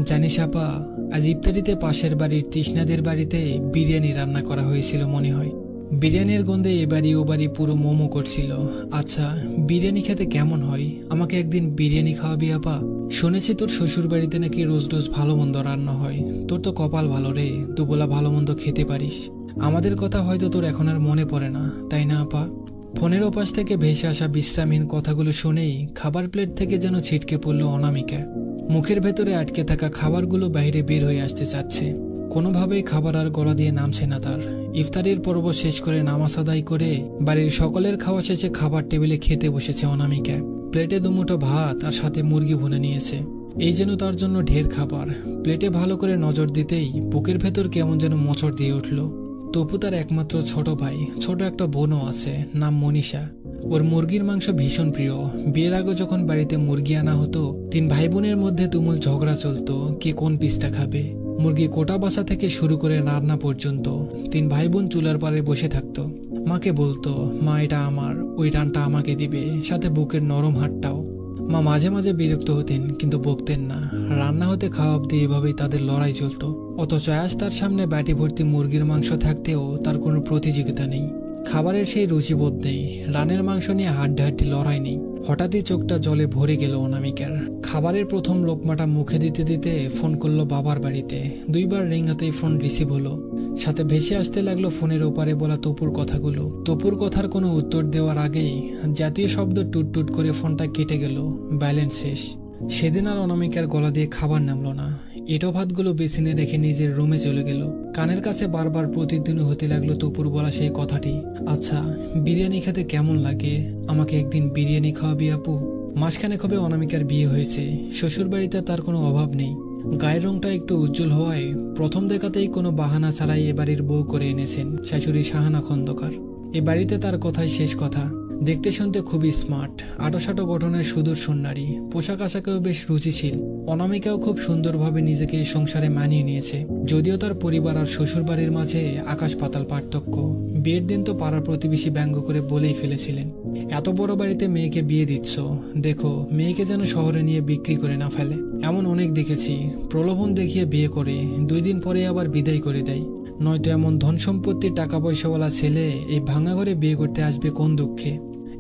জানিস আপা, আজ ইফতারিতে পাশের বাড়ির তৃষ্ণাদের বাড়িতে বিরিয়ানি রান্না করা হয়েছিল মনে হয়। বিরিয়ানির গন্ধে এ বাড়ি ও বাড়ি পুরো মোমো করছিল। আচ্ছা, বিরিয়ানি খেতে কেমন হয়? আমাকে একদিন বিরিয়ানি খাওয়াবি আপা। শুনেছি তোর শ্বশুর বাড়িতে নাকি রোজ রোজ ভালো মন্দ রান্না হয়। তোর তো কপাল ভালো রে, দুবেলা ভালো মন্দ খেতে পারিস। আমাদের কথা হয়তো তোর এখন আর মনে পড়ে না, তাই না আপা? ফোনের ওপাশ থেকে ভেসে আসা বিশ্রামহীন কথাগুলো শুনেই খাবার প্লেট থেকে যেন ছিটকে পড়ল অনামিকা। মুখের ভেতরে আটকে থাকা খাবারগুলো বাইরে বের হয়ে আসতে চাচ্ছে। কোনোভাবেই খাবার আর গলা দিয়ে নামছে না তার। ইফতারির পর্ব শেষ করে নামাজ আদায় করে বাড়ির সকলের খাওয়া শেষে খাবার টেবিলে খেতে বসেছে অনামিকা। প্লেটে দুমুঠো ভাত আর সাথে মুরগি ভুনে নিয়েছে। এই যেন তার জন্য ঢের খাবার। প্লেটে ভালো করে নজর দিতেই বুকের ভেতর কেমন যেন মোচড় দিয়ে উঠল। তপু তার একমাত্র ছোট ভাই, ছোট একটা বোনও আছে, নাম মনীষা। ওর মুরগির মাংস ভীষণ প্রিয়। বিয়ের আগে যখন বাড়িতে মুরগি আনা হতো, তিন ভাই বোনের মধ্যে তুমুল ঝগড়া চলতো কে কোন পিসটা খাবে। মুরগি কোটা বাসা থেকে শুরু করে রান্না পর্যন্ত তিন ভাই বোন চুলার পাড়ে বসে থাকতো। মাকে বলতো, মা এটা আমার, ওই রানটা আমাকে দিবে, সাথে বুকের নরম হাড়টাও। মা মাঝে মাঝে বিরক্ত হতেন, কিন্তু বকতেন না। রান্না হতে খাওয়া অব্দি এভাবেই তাদের লড়াই চলতো। অথচ আজ তার সামনে বাটি ভর্তি মুরগির মাংস থাকতেও তার কোনো প্রতিযোগিতা নেই। খাবারের সেই রুচিবোধ নেই, রানের মাংস নিয়ে হাড্ডাহাড্ডি লড়াই নেই। হঠাৎই চোখটা জলে ভরে গেল অনামিকার। খাবারের প্রথম লোকমাটা মুখে দিতে দিতে ফোন করলো বাবার বাড়িতে। দুইবার রিং হাতেই ফোন রিসিভ হলো। সাথে ভেসে আসতে লাগলো ফোনের ওপারে বলা তপুর কথাগুলো। তপুর কথার কোনো উত্তর দেওয়ার আগেই জাতীয় শব্দ টুট টুট করে ফোনটা কেটে গেল। ব্যালেন্স শেষ। সেদিন আর অনামিকার গলা দিয়ে খাবার নামলো না। এটো ভাতগুলো বেসিনে রেখে নিজের রুমে চলে গেল। কানের কাছে বারবার প্রতিদিন হতে লাগলো তপুর বলা সেই কথাটি, আচ্ছা বিরিয়ানি খেতে কেমন লাগে? আমাকে একদিন বিরিয়ানি খাওয়াবি আপু। মাসখানেক হবে অনামিকার বিয়ে হয়েছে। শ্বশুর বাড়িতে তার কোনো অভাব নেই। গায়ের রংটা একটু উজ্জ্বল হওয়ায় প্রথম দেখাতেই কোনো বাহানা ছাড়াই এবাড়ির বউ করে এনেছেন শাশুড়ি সাহানা খন্দকার। এ বাড়িতে তার কথাই শেষ কথা। দেখতে শুনতে খুবই স্মার্ট, আটোসাটো গঠনের সুদর্শন নারী। পোশাক আশাকেও বেশ রুচিশীল। অনামিকাও খুব সুন্দরভাবে নিজেকে এই সংসারে মানিয়ে নিয়েছে। যদিও তার পরিবার আর শ্বশুর বাড়ির মাঝে আকাশ পাতাল পার্থক্য। বিয়ের দিন তো পাড়ার প্রতিবেশী ব্যঙ্গ করে বলেই ফেলেছিলেন, এত বড় বাড়িতে মেয়েকে বিয়ে দিচ্ছ, দেখো মেয়েকে যেন শহরে নিয়ে বিক্রি করে না ফেলে। এমন অনেক দেখেছি, প্রলোভন দেখিয়ে বিয়ে করে 2 দিন পরে আবার বিদায় করে দেয়। নয়তো এমন ধন সম্পত্তির টাকা পয়সাওয়ালা ছেলে এই ভাঙা ঘরে বিয়ে করতে আসবে কোন দুঃখে?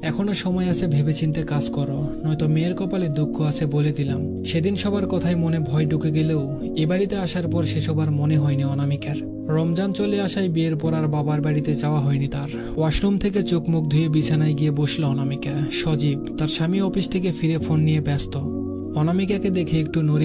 এখনো সময় আছে, ভেবেচিন্তে কাজ করো, নয়তো মেয়ের কপালে দুঃখ আছে বলে দিলাম। সেদিন সবার কথায় মনে ভয় ঢুকে গেলেও এ বাড়িতে আসার পর সেসব আর মনে হয়নি অনামিকার। রমজান চলে আসায় বিয়ের পর আর বাবার বাড়িতে যাওয়া হয়নি তার। ওয়াশরুম থেকে চোখ মুখ ধুয়ে বিছানায় গিয়ে বসলো অনামিকা। সজীব তার স্বামী অফিস থেকে ফিরে ফোন নিয়ে ব্যস্ত। অনামিকাকে দেখে একটু নড়ে